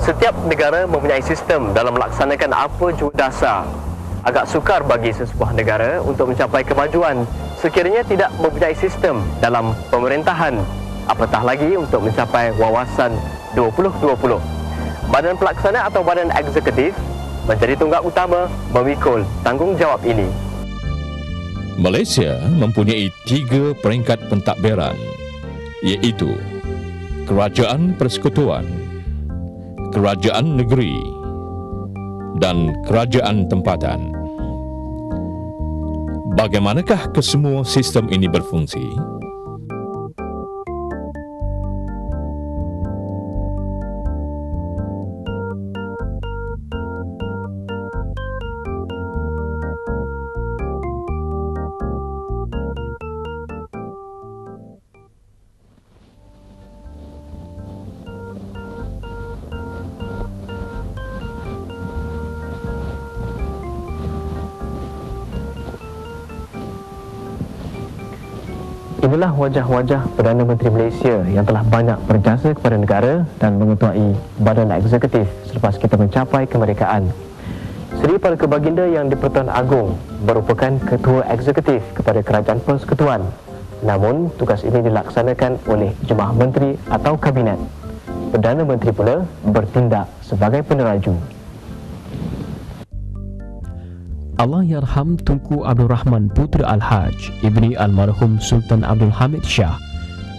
Setiap negara mempunyai sistem dalam melaksanakan apa jua dasar. Agak sukar bagi sesebuah negara untuk mencapai kemajuan sekiranya tidak mempunyai sistem dalam pemerintahan, apatah lagi untuk mencapai wawasan 2020. Badan pelaksana atau badan eksekutif menjadi tunggak utama memikul tanggungjawab ini. Malaysia mempunyai 3 peringkat pentadbiran, iaitu Kerajaan Persekutuan, Kerajaan Negeri dan Kerajaan Tempatan. Bagaimanakah kesemua sistem ini berfungsi? Inilah wajah-wajah Perdana Menteri Malaysia yang telah banyak berjasa kepada negara dan mengetuai badan eksekutif selepas kita mencapai kemerdekaan. Seri Paduka Baginda yang di-Pertuan Agong merupakan ketua eksekutif kepada Kerajaan Persekutuan. Namun, tugas ini dilaksanakan oleh Jemaah Menteri atau Kabinet. Perdana Menteri pula bertindak sebagai peneraju. Allahyarham Tunku Abdul Rahman Putra Al-Haj ibni almarhum Sultan Abdul Hamid Shah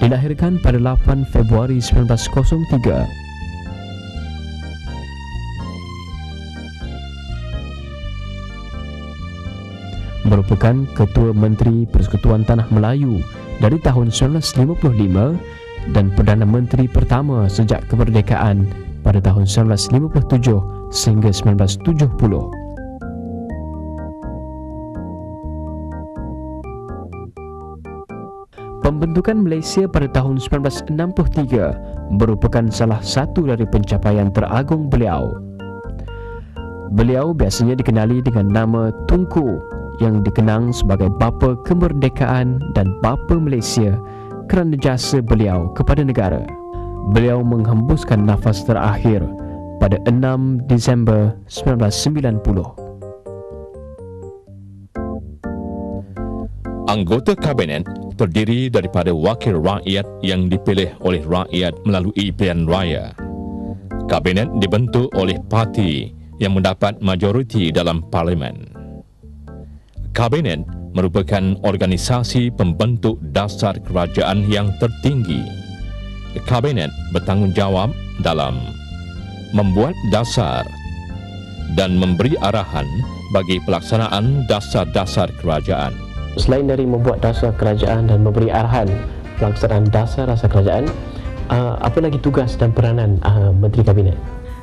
dilahirkan pada 8 Februari 1903. Merupakan Ketua Menteri Persekutuan Tanah Melayu dari tahun 1955 dan Perdana Menteri pertama sejak kemerdekaan pada tahun 1957 sehingga 1970. Pembentukan Malaysia pada tahun 1963 merupakan salah satu dari pencapaian teragung beliau. Beliau biasanya dikenali dengan nama Tunku yang dikenang sebagai Bapa Kemerdekaan dan Bapa Malaysia kerana jasa beliau kepada negara. Beliau menghembuskan nafas terakhir pada 6 Disember 1990. Anggota Kabinet terdiri daripada wakil rakyat yang dipilih oleh rakyat melalui pilihan raya. Kabinet dibentuk oleh parti yang mendapat majoriti dalam parlimen. Kabinet merupakan organisasi pembentuk dasar kerajaan yang tertinggi. Kabinet bertanggungjawab dalam membuat dasar dan memberi arahan bagi pelaksanaan dasar-dasar kerajaan. Selain dari membuat dasar kerajaan dan memberi arahan pelaksanaan dasar-dasar kerajaan, apa lagi tugas dan peranan Menteri Kabinet?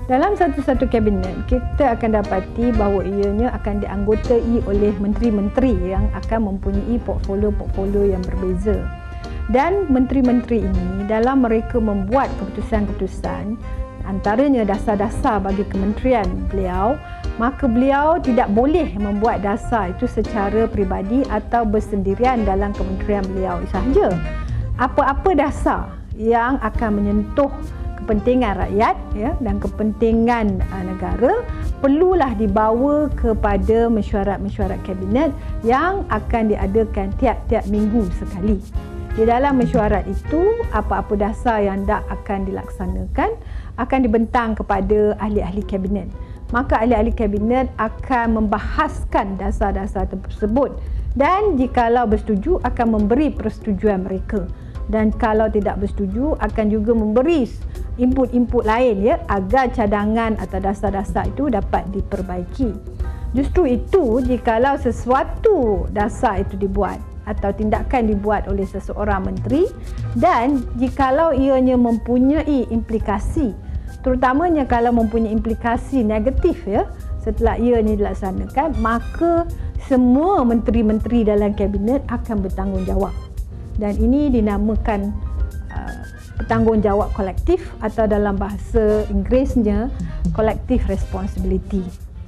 Dalam satu-satu kabinet, kita akan dapati bahawa ianya akan dianggotai oleh menteri-menteri yang akan mempunyai portfolio-portfolio yang berbeza. Dan menteri-menteri ini dalam mereka membuat keputusan-keputusan, antaranya dasar-dasar bagi kementerian beliau, maka beliau tidak boleh membuat dasar itu secara peribadi atau bersendirian dalam kementerian beliau sahaja. Apa-apa dasar yang akan menyentuh kepentingan rakyat dan kepentingan negara perlulah dibawa kepada mesyuarat-mesyuarat kabinet yang akan diadakan tiap-tiap minggu sekali. Di dalam mesyuarat itu, apa-apa dasar yang hendak akan dilaksanakan akan dibentang kepada ahli-ahli kabinet. Maka ahli-ahli kabinet akan membahaskan dasar-dasar tersebut dan jikalau bersetuju akan memberi persetujuan mereka. Dan kalau tidak bersetuju akan juga memberi input-input lain agar cadangan atau dasar-dasar itu dapat diperbaiki. Justru itu jikalau sesuatu dasar itu dibuat atau tindakan dibuat oleh seseorang menteri dan jikalau ianya mempunyai implikasi, terutamanya kalau mempunyai implikasi negatif setelah ianya dilaksanakan, maka semua menteri-menteri dalam kabinet akan bertanggungjawab. Dan ini dinamakan bertanggungjawab kolektif atau dalam bahasa Inggerisnya collective responsibility.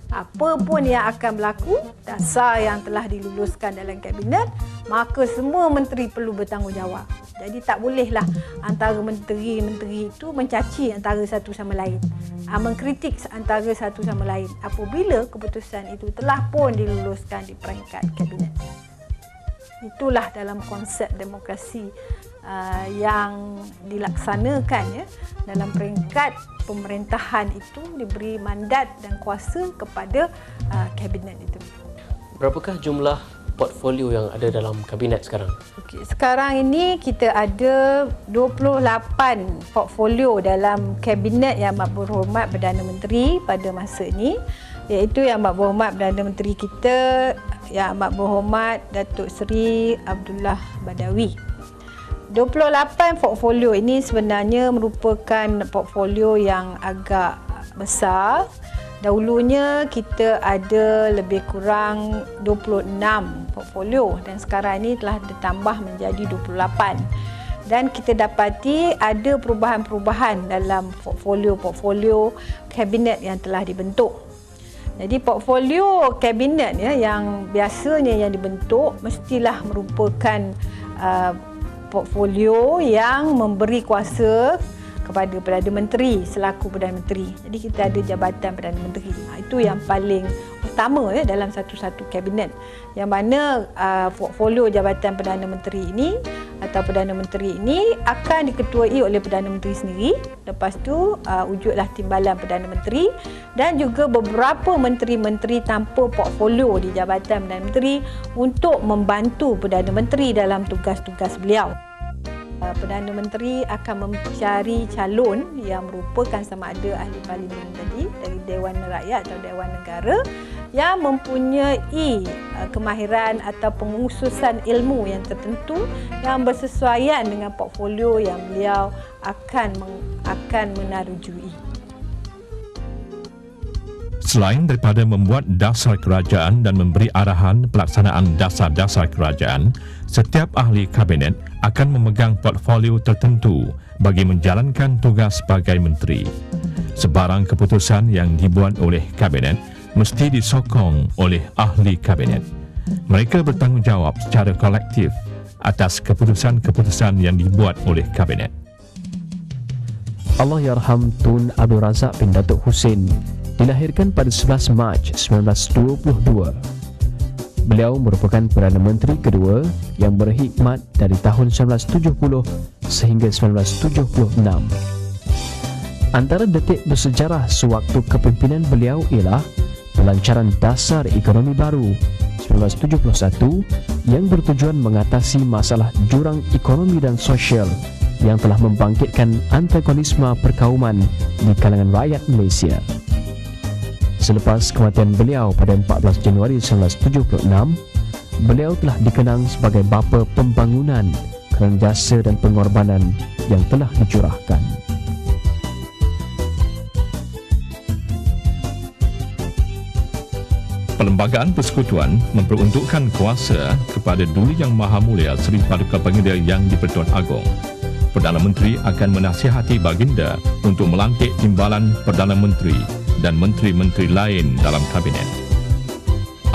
Apa pun yang akan berlaku, dasar yang telah diluluskan dalam kabinet, maka semua menteri perlu bertanggungjawab. Jadi tak bolehlah antara menteri-menteri itu mencaci antara satu sama lain, mengkritik antara satu sama lain apabila keputusan itu telah pun diluluskan di peringkat kabinet. Itulah dalam konsep demokrasi yang dilaksanakan ya, dalam peringkat pemerintahan itu diberi mandat dan kuasa kepada kabinet itu. Berapakah jumlah portfolio yang ada dalam kabinet sekarang? Okey, sekarang ini kita ada 28 portfolio dalam kabinet Yang Amat Berhormat Perdana Menteri pada masa ini, iaitu Yang Amat Berhormat Perdana Menteri kita Yang Amat Berhormat Datuk Seri Abdullah Badawi. 28 portfolio ini sebenarnya merupakan portfolio yang agak besar. Dahulunya kita ada lebih kurang 26 portfolio dan sekarang ini telah ditambah menjadi 28. Dan kita dapati ada perubahan-perubahan dalam portfolio kabinet yang telah dibentuk. Jadi portfolio kabinet ya, yang biasanya yang dibentuk mestilah merupakan portfolio yang memberi kuasa kepada Perdana Menteri selaku Perdana Menteri. Jadi kita ada Jabatan Perdana Menteri. Itu yang paling utama ya dalam satu-satu kabinet. Yang mana portfolio Jabatan Perdana Menteri ini atau Perdana Menteri ini akan diketuai oleh Perdana Menteri sendiri. Lepas tu wujudlah Timbalan Perdana Menteri dan juga beberapa menteri-menteri tanpa portfolio di Jabatan Perdana Menteri untuk membantu Perdana Menteri dalam tugas-tugas beliau. Perdana Menteri akan mencari calon yang merupakan sama ada ahli parlimen tadi dari Dewan Rakyat atau Dewan Negara yang mempunyai kemahiran atau pengususan ilmu yang tertentu yang bersesuaian dengan portfolio yang beliau akan menarujui. Selain daripada membuat dasar kerajaan dan memberi arahan pelaksanaan dasar-dasar kerajaan, setiap ahli kabinet akan memegang portfolio tertentu bagi menjalankan tugas sebagai menteri. Sebarang keputusan yang dibuat oleh kabinet mesti disokong oleh ahli kabinet. Mereka bertanggungjawab secara kolektif atas keputusan-keputusan yang dibuat oleh kabinet. Allahyarham Tun Abdul Razak bin Datuk Hussein dilahirkan pada 11 Mac 1922. Beliau merupakan Perdana Menteri kedua yang berkhidmat dari tahun 1970 sehingga 1976. Antara detik bersejarah sewaktu kepimpinan beliau ialah pelancaran dasar ekonomi baru 1971 yang bertujuan mengatasi masalah jurang ekonomi dan sosial yang telah membangkitkan antagonisme perkauman di kalangan rakyat Malaysia. Selepas kematian beliau pada 14 Januari 1976, beliau telah dikenang sebagai bapa pembangunan kerana jasa dan pengorbanan yang telah dicurahkan. Perlembagaan Persekutuan memperuntukkan kuasa kepada Duli Yang Maha Mulia Seri Paduka Baginda Yang di-Pertuan Agong. Perdana Menteri akan menasihati Baginda untuk melantik timbalan Perdana Menteri dan menteri-menteri lain dalam kabinet.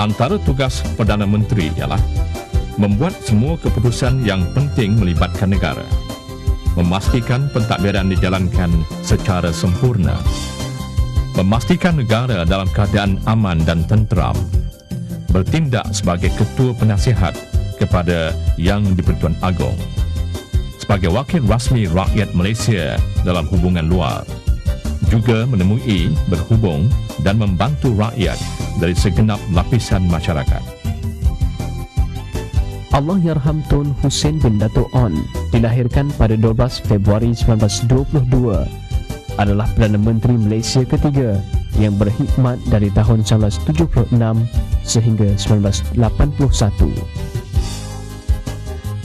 Antara tugas Perdana Menteri ialah membuat semua keputusan yang penting melibatkan negara, memastikan pentadbiran dijalankan secara sempurna, memastikan negara dalam keadaan aman dan tenteram, bertindak sebagai ketua penasihat kepada Yang di-Pertuan Agong, sebagai wakil rasmi rakyat Malaysia dalam hubungan luar, juga menemui, berhubung dan membantu rakyat dari segenap lapisan masyarakat. Allahyarham Tun Hussein bin Datuk On dilahirkan pada 12 Februari 1922, adalah Perdana Menteri Malaysia ketiga yang berkhidmat dari tahun 1976 sehingga 1981.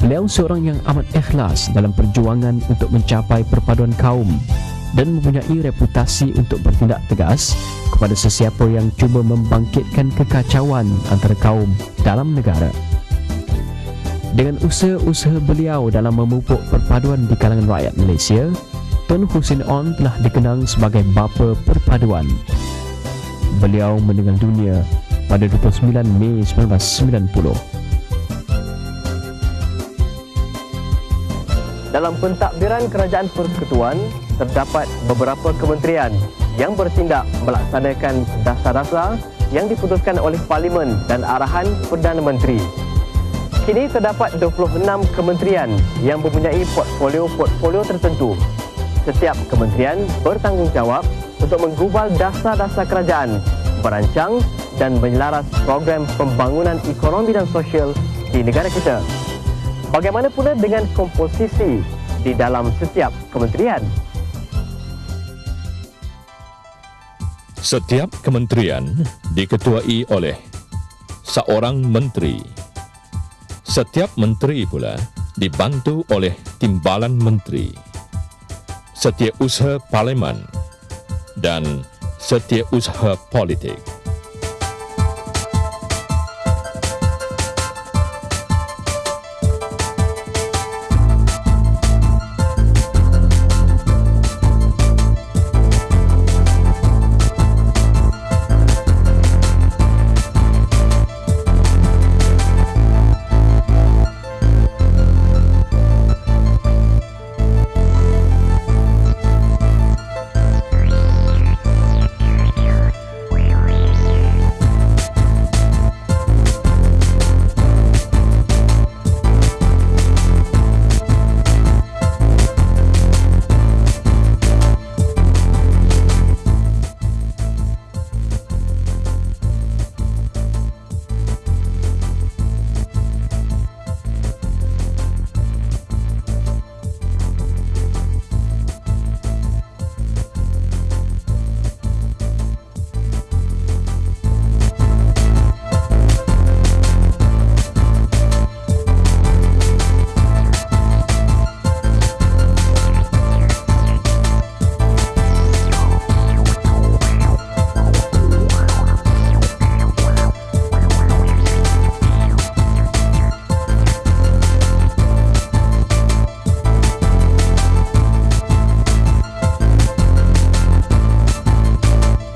Beliau seorang yang amat ikhlas dalam perjuangan untuk mencapai perpaduan kaum dan mempunyai reputasi untuk bertindak tegas kepada sesiapa yang cuba membangkitkan kekacauan antara kaum dalam negara. Dengan usaha-usaha beliau dalam memupuk perpaduan di kalangan rakyat Malaysia, Tun Hussein On telah dikenang sebagai bapa perpaduan. Beliau meninggal dunia pada 29 Mei 1990. Dalam pentadbiran Kerajaan Persekutuan, terdapat beberapa kementerian yang bertindak melaksanakan dasar-dasar yang diputuskan oleh Parlimen dan arahan Perdana Menteri. Kini terdapat 26 kementerian yang mempunyai portfolio tertentu. Setiap kementerian bertanggungjawab untuk menggubal dasar-dasar kerajaan, merancang dan menyelaras program pembangunan ekonomi dan sosial di negara kita. Bagaimana pula dengan komposisi di dalam setiap kementerian? Setiap kementerian diketuai oleh seorang menteri. Setiap menteri pula dibantu oleh timbalan menteri, setiausaha parlimen dan setiausaha politik.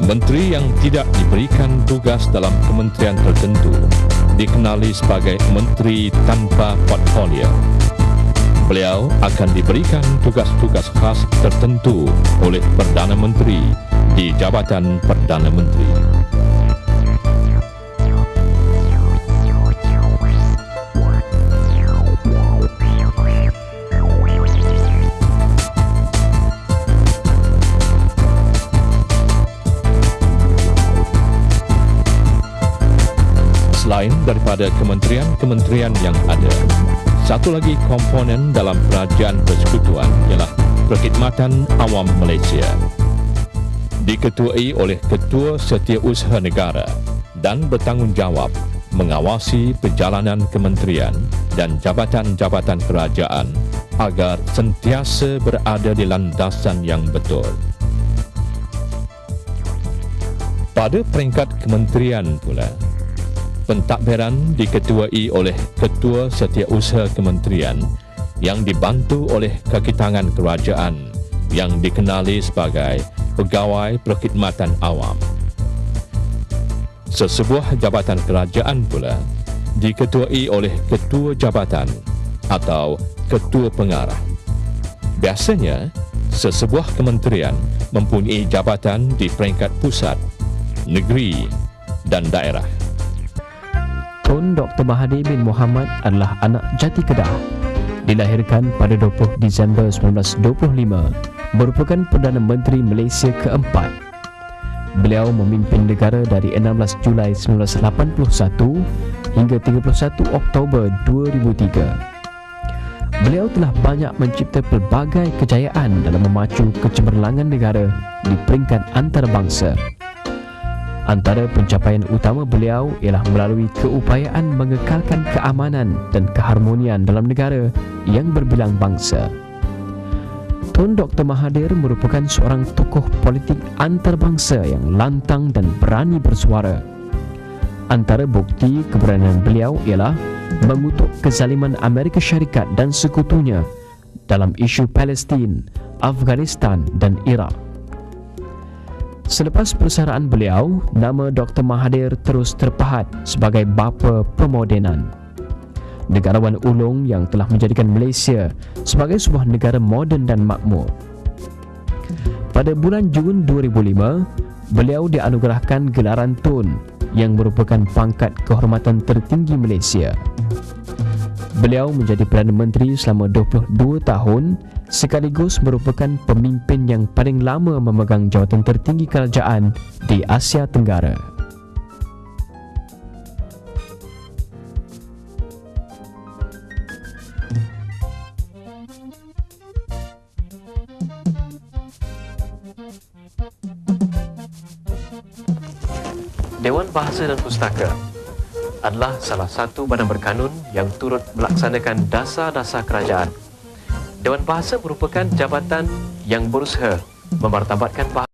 Menteri yang tidak diberikan tugas dalam kementerian tertentu dikenali sebagai menteri tanpa portfolio. Beliau akan diberikan tugas-tugas khas tertentu oleh Perdana Menteri di Jabatan Perdana Menteri. Selain daripada kementerian-kementerian yang ada, satu lagi komponen dalam Kerajaan Persekutuan ialah Perkhidmatan Awam Malaysia. Diketuai oleh Ketua Setiausaha Negara dan bertanggungjawab mengawasi perjalanan kementerian dan jabatan-jabatan kerajaan agar sentiasa berada di landasan yang betul. Pada peringkat kementerian pula, pentadbiran diketuai oleh Ketua Setiausaha Kementerian yang dibantu oleh kaki tangan kerajaan yang dikenali sebagai Pegawai Perkhidmatan Awam. Sesebuah jabatan kerajaan pula diketuai oleh Ketua Jabatan atau Ketua Pengarah. Biasanya, sesebuah kementerian mempunyai jabatan di peringkat pusat, negeri dan daerah. Tun Dr. Mahathir bin Mohamad adalah anak jati Kedah. Dilahirkan pada 20 Disember 1925, merupakan Perdana Menteri Malaysia keempat. Beliau memimpin negara dari 16 Julai 1981 hingga 31 Oktober 2003. Beliau telah banyak mencipta pelbagai kejayaan dalam memacu kecemerlangan negara di peringkat antarabangsa. Antara pencapaian utama beliau ialah melalui keupayaan mengekalkan keamanan dan keharmonian dalam negara yang berbilang bangsa. Tun Dr. Mahathir merupakan seorang tokoh politik antarabangsa yang lantang dan berani bersuara. Antara bukti keberanian beliau ialah mengutuk kezaliman Amerika Syarikat dan sekutunya dalam isu Palestin, Afghanistan dan Iraq. Selepas persaraan beliau, nama Dr. Mahathir terus terpahat sebagai bapa pemodenan. negarawan ulung yang telah menjadikan Malaysia sebagai sebuah negara moden dan makmur. Pada bulan Jun 2005, beliau dianugerahkan gelaran Tun yang merupakan pangkat kehormatan tertinggi Malaysia. Beliau menjadi Perdana Menteri selama 22 tahun sekaligus merupakan pemimpin yang paling lama memegang jawatan tertinggi kerajaan di Asia Tenggara. Dewan Bahasa dan Pustaka adalah salah satu badan berkanun yang turut melaksanakan dasar-dasar kerajaan. Dewan Bahasa merupakan jabatan yang berusaha memartabatkan bahasa